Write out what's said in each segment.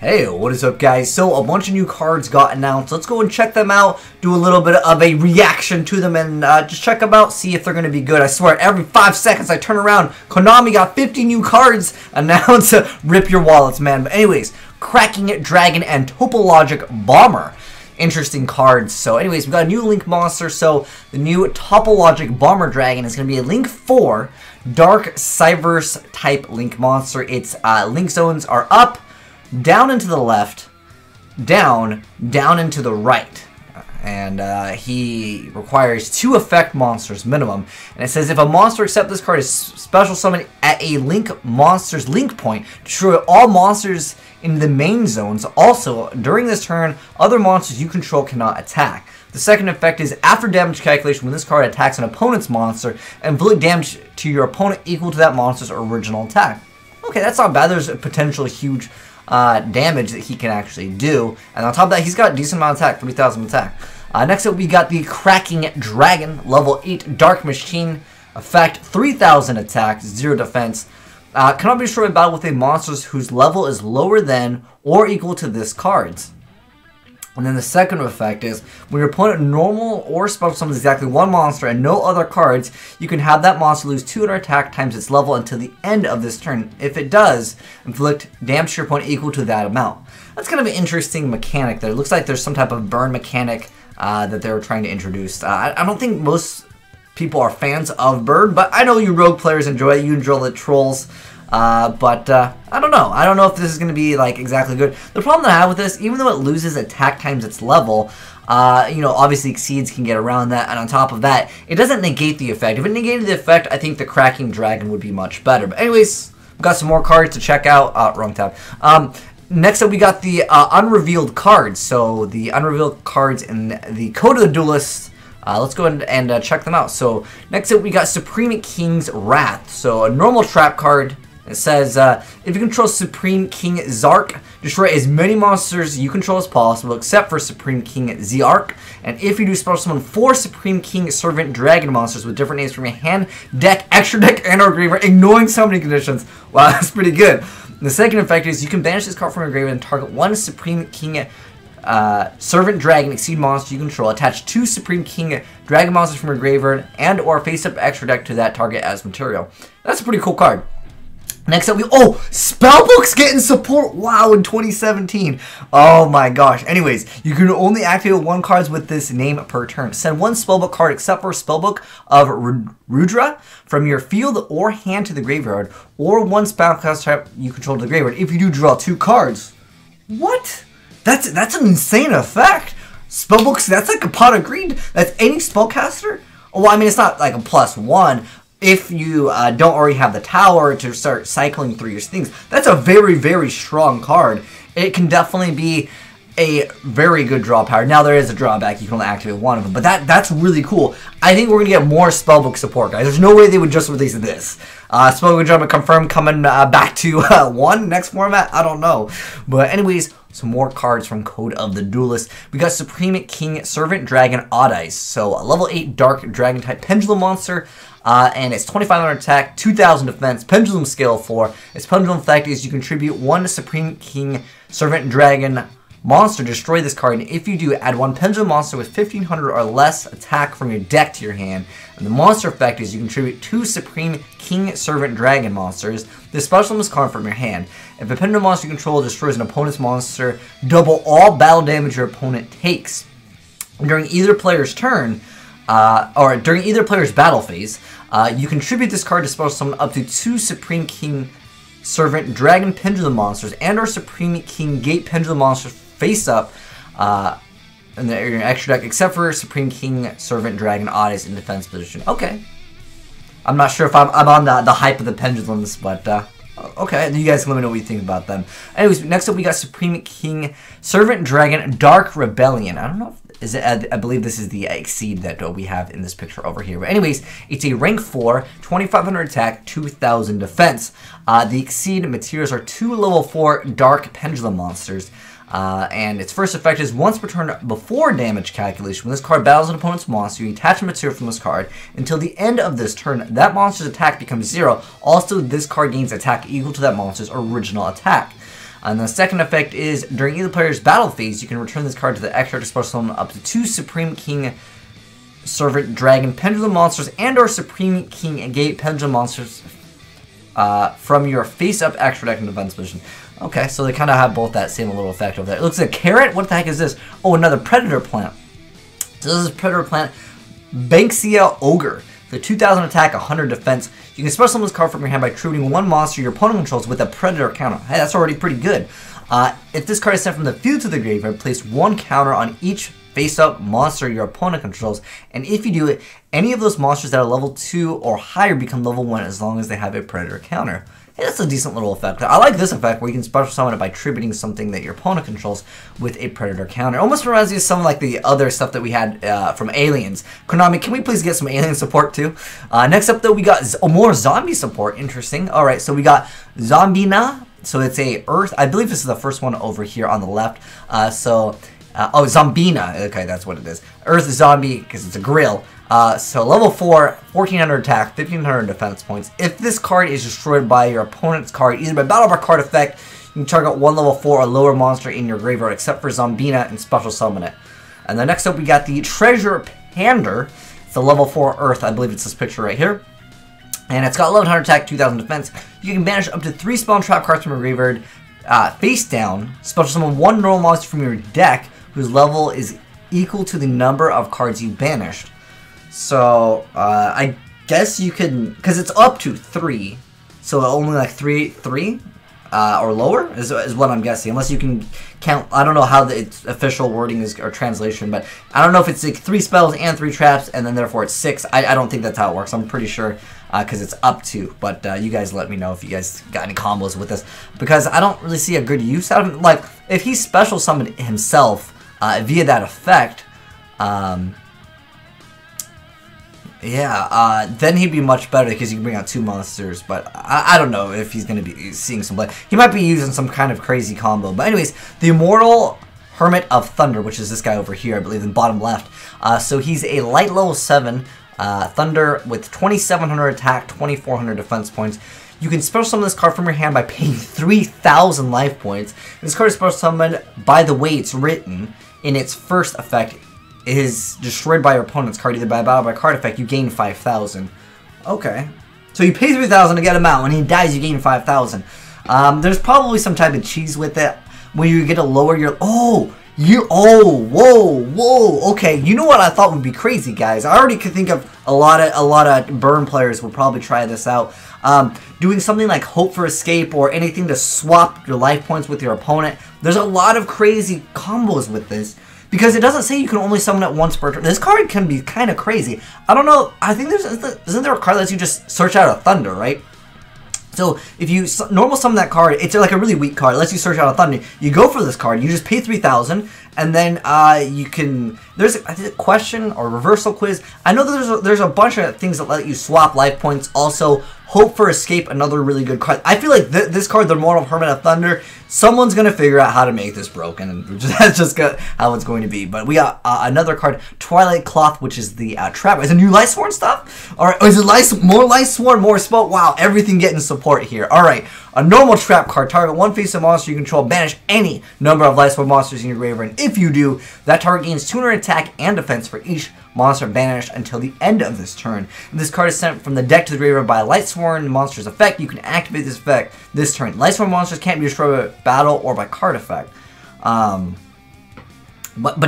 Hey, what is up guys? So a bunch of new cards got announced. Let's go and check them out, do a little bit of a reaction to them, and just check them out, see if they're going to be good. I swear, every 5 seconds I turn around, Konami got 50 new cards announced. Rip your wallets, man. But anyways, Cracking Dragon and Topologic Bomber. Interesting cards. So anyways, we got a new Link monster. So the new Topologic Bomber Dragon is going to be a Link 4 Dark Cyverse type Link monster. Its Link zones are up, down and to the left, down, down and to the right. And he requires 2 effect monsters minimum. And it says if a monster except this card is special summoned at a Link monster's Link point, destroy all monsters in the main zones. Also, during this turn, other monsters you control cannot attack. The second effect is after damage calculation, when this card attacks an opponent's monster, inflict damage to your opponent equal to that monster's original attack. Okay, that's not bad. There's a potential huge damage that he can actually do. And on top of that, he's got a decent amount of attack, 3,000 attack. Next up, we got the Cracking Dragon, level 8 Dark Machine. Effect, 3,000 attack, 0 defense. Cannot be destroyed in battle with a monster whose level is lower than or equal to this card's. And then the second effect is, when your opponent normal or special summons exactly 1 monster and no other cards, you can have that monster lose 200 attack times its level until the end of this turn. If it does, inflict damage to your opponent equal to that amount. That's kind of an interesting mechanic there. It looks like there's some type of burn mechanic that they were trying to introduce. I don't think most people are fans of burn, but I know you rogue players enjoy it. You enjoy the trolls. I don't know. I don't know if this is going to be like exactly good. The problem that I have with this, even though it loses attack times its level, you know, obviously Exceeds can get around that, and on top of that, it doesn't negate the effect. If it negated the effect, I think the Cracking Dragon would be much better. But anyways, we've got some more cards to check out. Wrong tab. Next up, we got the unrevealed cards. So the unrevealed cards in the Code of the Duelist. Let's go ahead and check them out. So next up, we got Supreme King's Wrath. So a normal trap card. It says, if you control Supreme King Zark, destroy as many monsters you control as possible, except for Supreme King Zark. And if you do special summon 4 Supreme King Servant Dragon monsters with different names from your hand, deck, extra deck, and or graveyard, ignoring summoning conditions. Wow, that's pretty good. And the second effect is, you can banish this card from your graveyard and target 1 Supreme King Servant Dragon Exceed monster you control. Attach 2 Supreme King Dragon monsters from your graveyard and or face up extra deck to that target as material. That's a pretty cool card. Next up, Spellbook's getting support, wow, in 2017. Oh my gosh. Anyways, you can only activate 1 cards with this name per turn. Send 1 Spellbook card except for Spellbook of Rudra from your field or hand to the graveyard, or 1 spellcast type you control to the graveyard. If you do draw 2 cards. What? That's an insane effect. Spellbooks, that's like a pot of greed. That's any spellcaster? Oh, well, I mean, it's not like a +1. If you don't already have the tower to start cycling through your things. That's a very, very strong card. It can definitely be a very good draw power. Now, there is a drawback. You can only activate 1 of them. But that's really cool. I think we're going to get more Spellbook support, guys. There's no way they would just release this. Spellbook Drama confirmed coming back to 1 next format. I don't know. But anyways, some more cards from Code of the Duelist. We got Supreme King Servant Dragon Odd Eyes. So a level 8 Dark Dragon type Pendulum monster. And it's 2,500 attack, 2,000 defense, Pendulum skill 4. Its Pendulum effect is you contribute 1 Supreme King Servant Dragon monster, destroy this card, and if you do, add 1 Pendulum monster with 1,500 or less attack from your deck to your hand. And the monster effect is you contribute 2 Supreme King Servant Dragon monsters. This special is card from your hand. If a Pendulum monster you control destroys an opponent's monster, double all battle damage your opponent takes. During either player's turn, or during either player's battle phase, you contribute this card to special summon up to 2 Supreme King Servant Dragon Pendulum monsters and or Supreme King Gate Pendulum monsters face up in your extra deck, except for Supreme King Servant Dragon Odd Eyes in defense position. Okay. I'm not sure if I'm on the hype of the pendulums, but okay, you guys can let me know what you think about them. Anyways, next up we got Supreme King Servant Dragon Dark Rebellion. I don't know if I believe this is the Exceed that we have in this picture over here. But anyways, it's a rank 4, 2,500 attack, 2,000 defense. The Exceed materials are 2 level 4 Dark Pendulum monsters. And its first effect is once per turn before damage calculation. When this card battles an opponent's monster, you attach a material from this card. Until the end of this turn, that monster's attack becomes 0. Also, this card gains attack equal to that monster's original attack. And the second effect is, during either player's battle phase, you can return this card to the extra to special summon up to 2 Supreme King Servant Dragon Pendulum monsters and or Supreme King Gate Pendulum monsters from your face-up extra deck in defense position. Okay, so they kind of have both that same little effect over there. It looks like a carrot. What the heck is this? Oh, another Predator plant. So this is Predator plant, Banksia Ogre. For 2,000 attack, 100 defense. You can special summon this card from your hand by treating one monster your opponent controls with a Predator counter. Hey, that's already pretty good. If this card is sent from the field to the graveyard, place one counter on each face-up monster your opponent controls. And if you do it, any of those monsters that are level 2 or higher become level 1 as long as they have a Predator counter. Hey, that's a decent little effect. I like this effect where you can special summon it by tributing something that your opponent controls with a Predator counter. Almost reminds me of some like the other stuff that we had from Aliens. Konami, can we please get some Alien support too? Next up though, we got more zombie support. Interesting. Alright, so we got Zombina. So it's a Earth. I believe this is the first one over here on the left. Oh, Zombina. Okay, that's what it is. Earth Zombie, because it's a grill. So level 4, 1400 attack, 1500 defense points. If this card is destroyed by your opponent's card, either by battle or card effect, you can target one level 4 or lower monster in your graveyard, except for Zombina, and special summon it. And then next up, we got the Treasure Pander. It's a level 4 Earth. I believe it's this picture right here. And it's got 1100 attack, 2000 defense. You can banish up to 3 spell and trap cards from your graveyard face down. Special summon one normal monster from your deck whose level is equal to the number of cards you banished. So, I guess you can, because it's up to 3, so only like 3 or lower is what I'm guessing, unless you can count. I don't know how its official wording is, or translation, but I don't know if it's like 3 spells and 3 traps, and then therefore it's 6. I don't think that's how it works. I'm pretty sure, because it's up to, but you guys let me know if you guys got any combos with this, because I don't really see a good use out of it. Like, if he special summoned himself via that effect, yeah, then he'd be much better because you can bring out 2 monsters, but I don't know if he's going to be seeing some play. He might be using some kind of crazy combo. But anyways, the Immortal Hermit of Thunder, which is this guy over here, I believe, in the bottom left. So he's a light level 7 Thunder with 2700 attack, 2400 defense points. You can special summon this card from your hand by paying 3,000 life points. This card is special summoned by the way it's written in its first effect. Is destroyed by your opponent's card, either by battle or by card effect, you gain 5,000. Okay. So you pay 3,000 to get him out. When he dies, you gain 5,000. There's probably some type of cheese with it where you get to lower your... Whoa, okay. You know what I thought would be crazy, guys? I already could think of a lot of burn players would probably try this out. Doing something like Hope for Escape or anything to swap your life points with your opponent. There's a lot of crazy combos with this. Because it doesn't say you can only summon it once per turn. This card can be kind of crazy. I don't know. I think isn't there a card that lets you just search out a Thunder, right? So if you normal summon that card, it's like a really weak card. It lets you search out a Thunder. You go for this card. You just pay 3,000, and then you can. There's a question or reversal quiz. I know that there's a bunch of things that let you swap life points. Also, Hope for Escape, another really good card. I feel like this card, the Immortal Hermit of Thunder, someone's going to figure out how to make this broken, and that's just how it's going to be. But we got another card, Twilight Cloth, which is the trap. Is it new Lightsworn stuff? Or is it more Lightsworn, more spell? Wow, everything getting support here. Alright, a normal trap card. Target one face-up monster you control. Banish any number of Lightsworn monsters in your graveyard. And if you do, that target gains 200 attack and defense for each monster banished until the end of this turn. If this card is sent from the deck to the graveyard by a Lightsworn monster's effect, you can activate this effect this turn. Lightsworn monsters can't be destroyed by battle or by card effect. But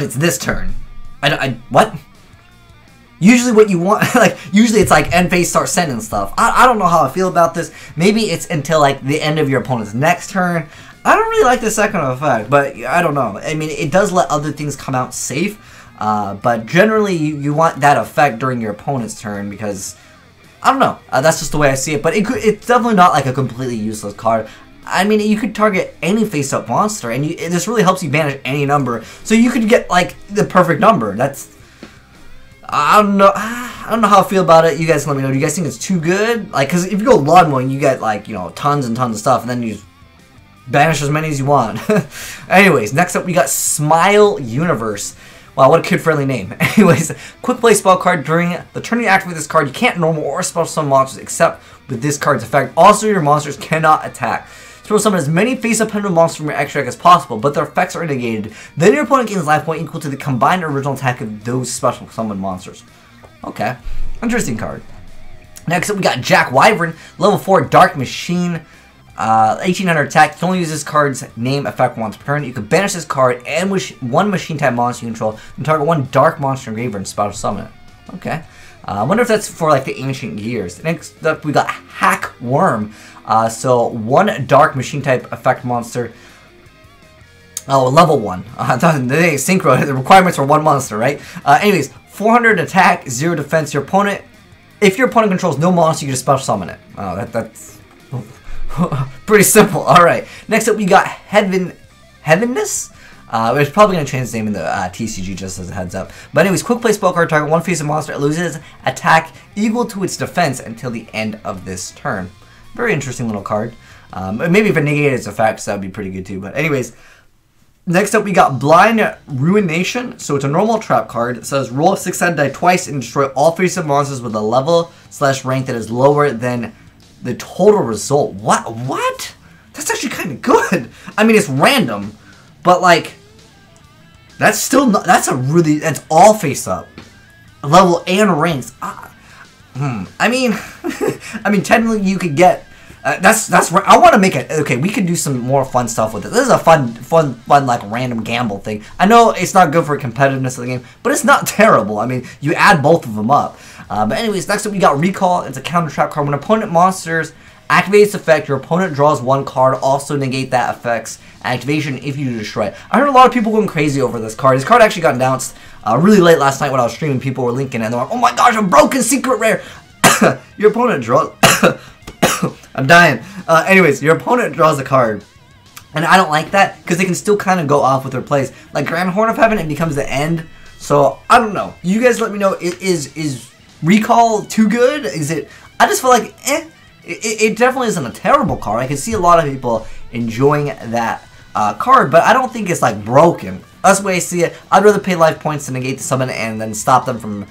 it's this turn. What? Usually what you want, like, usually it's like end phase, start sending stuff. I don't know how I feel about this. Maybe it's until like the end of your opponent's next turn. I don't really like the second effect, but I don't know. I mean, it does let other things come out safe. But generally, you want that effect during your opponent's turn because, I don't know, that's just the way I see it. But it's definitely not like a completely useless card. I mean, you could target any face-up monster, and this really helps you banish any number. So you could get like the perfect number. I don't know how I feel about it. You guys let me know. Do you guys think it's too good? Like, because if you go lawn mowing, you get like, you know, tons and tons of stuff, and then you banish as many as you want. Anyways, next up we got Smile Universe. Wow, what a kid-friendly name. Anyways, quick play spell card. During the turn you activate this card, you can't normal or special summon monsters except with this card's effect. Also, your monsters cannot attack. Throw summon as many face-up pendulum monsters from your extra deck as possible, but their effects are negated. Then your opponent gains life point equal to the combined original attack of those special summon monsters. Okay, interesting card. Next up, we got Jack Wyvern, level 4 Dark Machine, 1800 attack. You can only use this card's name effect once per turn. You can banish this card and one machine type monster you control, and target one dark monster in graveyard and special summon it. Okay. I wonder if that's for like the ancient years. Next up, we got Hack Worm. So one dark machine type effect monster. Oh, level 1. I thought they synchro. The requirements are one monster, right? Anyways, 400 attack, 0 defense. Your opponent, if your opponent controls no monster, you can just special summon it. Oh, that's pretty simple. All right. Next up, we got Heavenness. It's probably going to change its name in the TCG just as a heads up. But anyways, quick play spell card, target one face of monster. It loses attack equal to its defense until the end of this turn. Very interesting little card. Maybe if it negated its effects, that would be pretty good too. But anyways, next up we got Blind Ruination. So it's a normal trap card. It says roll a 6-sided die twice and destroy all face-up monsters with a level/rank that is lower than the total result. What? That's actually kind of good. I mean, it's random. But like, that's still not, that's all face up, level and ranks. I mean, technically you could get. That's where I want to make it. Okay, we could do some more fun stuff with it. This is a fun like random gamble thing. I know it's not good for competitiveness of the game, but it's not terrible. I mean, you add both of them up. But anyways, next up we got Recall. It's a counter trap card. When opponent monsters activate its effect, your opponent draws one card. Also negate that effect's activation if you destroy it. I heard a lot of people going crazy over this card. This card actually got announced really late last night when I was streaming. People were linking it and they're like, oh my gosh, a broken secret rare. Your opponent draws... I'm dying. Anyways, your opponent draws a card. And I don't like that because they can still kind of go off with their plays. Like Grand Horn of Heaven, it becomes the end. So, I don't know. You guys let me know. Is Recall too good? Is it... I just feel like, It definitely isn't a terrible card. I can see a lot of people enjoying that card, but I don't think it's like broken. That's the way I see it. I'd rather pay life points to negate the summon and then stop them from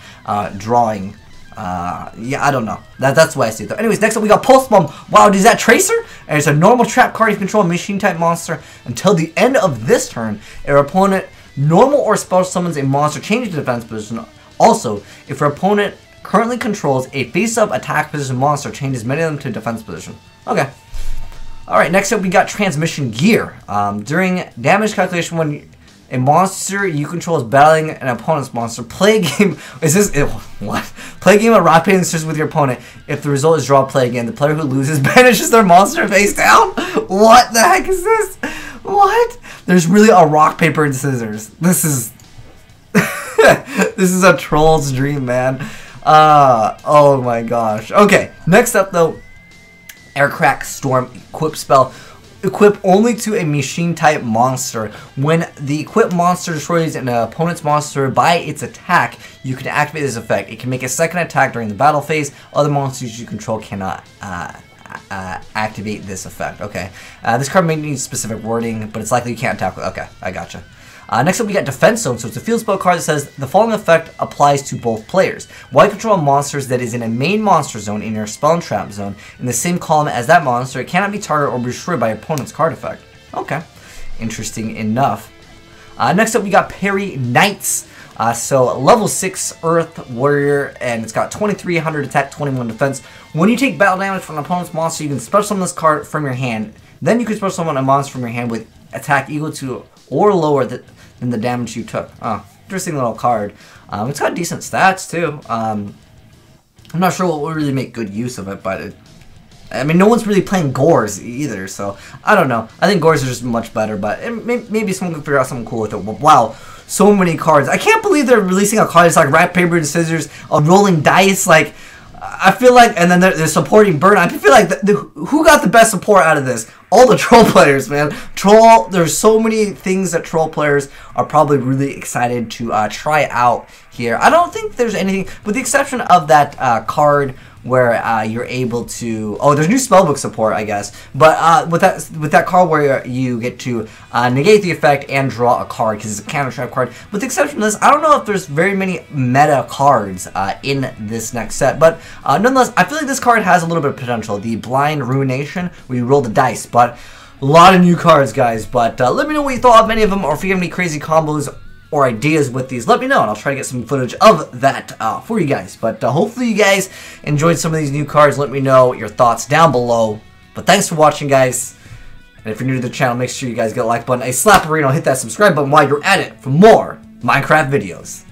drawing. Yeah, I don't know. That's the way I see it though. Anyways, next up we got Pulse Bomb. Wow, is that Tracer? And it's a normal trap card. You control a machine type monster until the end of this turn. Your opponent normal or special summons a monster, change the defense position. Also, if your opponent currently controls a face-up attack position monster, changes many of them to defense position. Okay. Alright, next up we got Transmission Gear. During damage calculation, when a monster you control is battling an opponent's monster, play a game... what? Play a game of rock, paper, and scissors with your opponent. If the result is draw, play again. The player who loses banishes their monster face down? What the heck is this? What? There's really a rock, paper, and scissors. This is... this is a troll's dream, man. Oh my gosh. Okay, next up though, Aircrack Storm equip spell. Equip only to a machine type monster. When the equipped monster destroys an opponent's monster by its attack, you can activate this effect. It can make a second attack during the battle phase. Other monsters you control cannot activate this effect. Okay, this card may need specific wording, but it's likely you can't attack with. Okay, I gotcha. Next up we got Defense Zone. So it's a field spell card that says the following effect applies to both players. While you control monsters that is in a main monster zone in your spell and trap zone in the same column as that monster, it cannot be targeted or destroyed by your opponent's card effect. Okay, interesting enough. Next up we got Parry Knights. So level 6 Earth Warrior, and it's got 2300 attack, 21 defense. When you take battle damage from an opponent's monster, you can special summon this card from your hand. Then you can special summon a monster from your hand with attack equal to or lower than the damage you took. Oh, interesting little card. It's got decent stats too. I'm not sure what will really make good use of it, but I mean, no one's really playing Gores either, so I don't know. I think Gores are just much better, but maybe someone can figure out something cool with it. Wow, so many cards. I can't believe they're releasing a card that's like rock, paper, and scissors, a rolling dice, like... I feel like, and then they're supporting Burn. I feel like who got the best support out of this? All the troll players, man. There's so many things that troll players are probably really excited to try out here. I don't think there's anything, with the exception of that card where you're able to... Oh, there's new Spellbook support, I guess. But with that card where you get to negate the effect and draw a card, because it's a counter trap card. With the exception of this, I don't know if there's very many meta cards in this next set. But nonetheless, I feel like this card has a little bit of potential. The Blind Ruination, where you roll the dice. But A lot of new cards, guys, but let me know what you thought of any of them, or if you have any crazy combos or ideas with these, let me know, and I'll try to get some footage of that for you guys. But hopefully you guys enjoyed some of these new cards. Let me know your thoughts down below. But thanks for watching, guys. And if you're new to the channel, make sure you guys get a like button, a slap arena, hit that subscribe button while you're at it for more Minecraft videos.